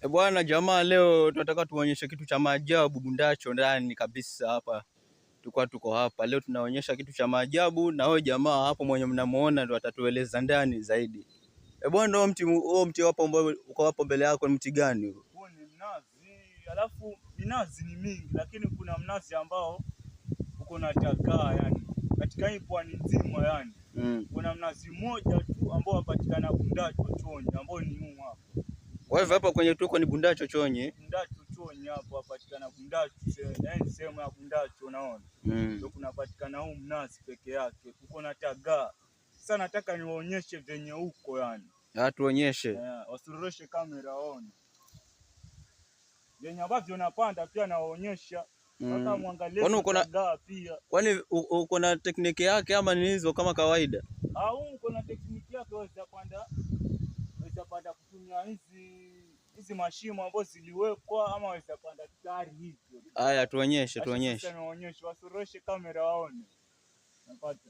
Bwana jamaa, leo tunataka tuonyeshe kitu cha maajabu Bundacho ndani kabisa hapa. Tuko hapa leo tunaonyesha kitu cha maajabu, na huyo jamaa hapo mwenye mnamuona ndo atatueleza ndani zaidi. Bwana, huo mti hapo ambao uko hapo mbele yako ni mti gani huo? Huo ni mnazi, alafu minazi ni mingi, lakini kuna mnazi ambao uko na tagaa, yani katika hii pwani nzima yani. Kuna mnazi mmoja tu ambao wapatikana Bundacho Chonyi, ambao ni huu hapa. Kwa hivyo hapa kwenye tuko ni Bundacho Chonyi. Bundacho Chonyi hapo wapatikana Bundacho, yani sehemu ya Bundacho unaona. Ndio kunapatikana huu mnazi peke yake. Uko na tagaa. Sasa nataka niwaonyeshe venye huko yani. Tuonyeshe. Wasurushe kamera waone. Venye ambavyo napanda pia nawaonyesha. Nataka muangalie tagaa pia. Kwani uko na tekniki yake ama ni hizo kama kawaida? Uko na tekniki yake, waweza panda kutumia hizi mashimo ambazo ziliwekwa, ama waweza panda tayari hivyo. Haya, tuonyeshe. Sasa naonyesha, wasurushe kamera waone. Napata.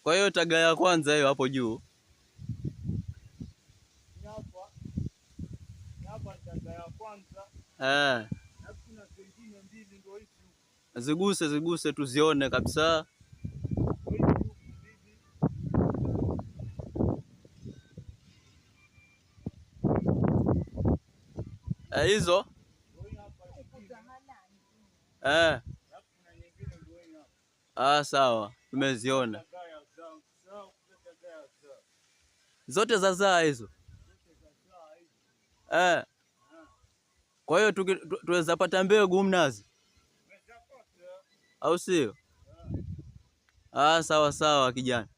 Kwa hiyo taga ya kwanza hiyo hapo juu. Hapa taga ya kwanza. Kuna zingine mbili ndio hizi. Ziguse tuzione kabisa. Hizo. Sawa, tumeziona. Zote zazaa hizo. Kwa hiyo tuweza pata mbegu mnazi, au sio? Sawa kijana.